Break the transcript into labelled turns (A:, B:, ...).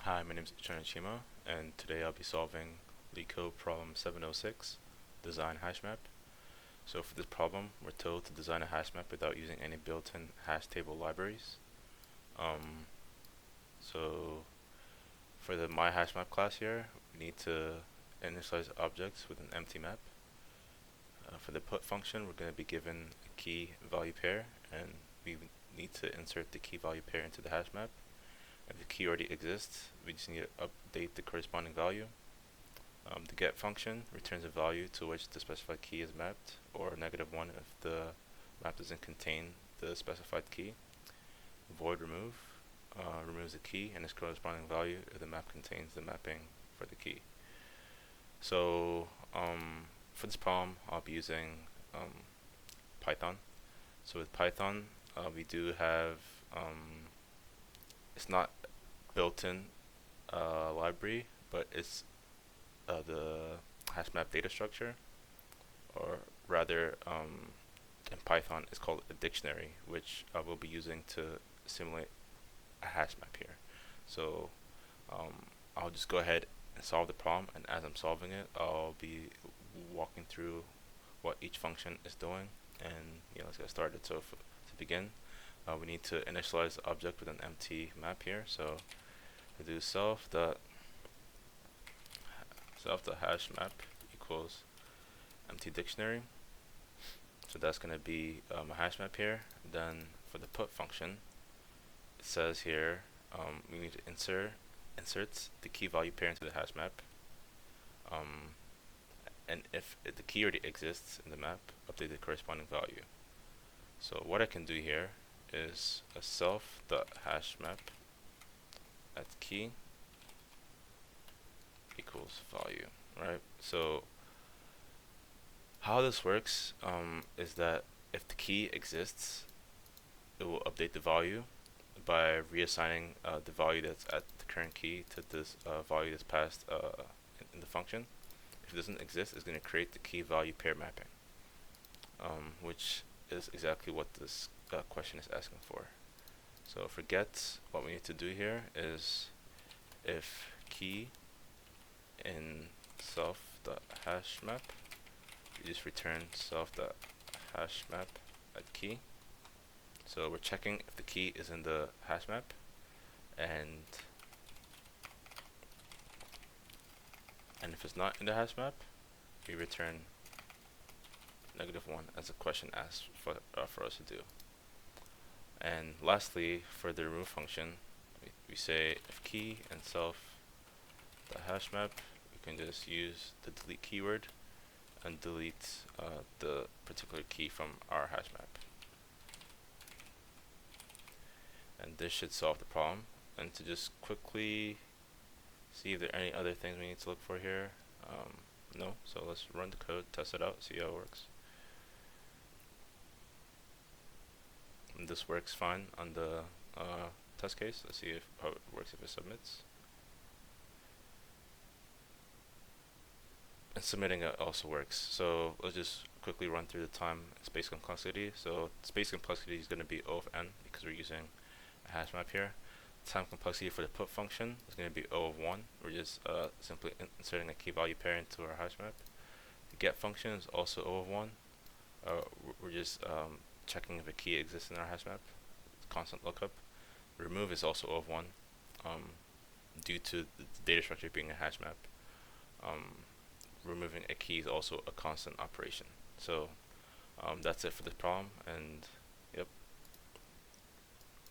A: Hi, my name is Chima, and today I'll be solving Leetcode problem 706, design hash map. So for this problem, we're told to design a hash map without using any built-in hash table libraries. Um, so for the myHashMap class here, we need to initialize objects with an empty map. For the put function, we're going to be given a key value pair, and we need to insert the key value pair into the hash map. If the key already exists, we just need to update the corresponding value. The get function returns a value to which the specified key is mapped, or -1 if the map doesn't contain the specified key. Void remove removes the key and its corresponding value if the map contains the mapping for the key. So for this problem, I'll be using Python. So with Python, we do have it's not built-in library, but it's the Hashmap data structure, or rather, in Python, it's called a dictionary, which I will be using to simulate a hash map here. So I'll just go ahead and solve the problem, and as I'm solving it, I'll be walking through what each function is doing, and let's get started. So to begin, we need to initialize the object with an empty map here. So we do self dot hash map equals empty dictionary. So that's going to be a hash map here. Then for the put function, it says here we need to insert the key value pair into the hash map. And if the key already exists in the map, update the corresponding value. So what I can do here is a self.hashmap at key equals value, right? So how this works is that if the key exists, it will update the value by reassigning the value that's at the current key to this value that's passed in the function. If it doesn't exist, it's going to create the key value pair mapping, which is exactly what this question is asking for. So for get, what we need to do here is if key in self.hashmap, you just return self.hashmap at key. So we're checking if the key is in the hash map, and if it's not in the hash map, we return -1 as the question asks for us to do. And lastly, for the remove function, we say if key and self.hashmap, we can just use the delete keyword and delete the particular key from our hash map. And this should solve the problem. And to just quickly see if there are any other things we need to look for here, no. So let's run the code, test it out, see how it works. And this works fine on the test case. Let's see how it works if it submits. And submitting it also works. So let's just quickly run through the time space complexity. So space complexity is going to be O of n because we're using a hash map here. Time complexity for the put function is going to be O of 1. We're just simply inserting a key value pair into our hash map. The get function is also O of 1. We're just checking if a key exists in our hash map. It's constant lookup. Remove is also O of 1 due to the data structure being a hash map. Removing a key is also a constant operation. So that's it for this problem, and yep.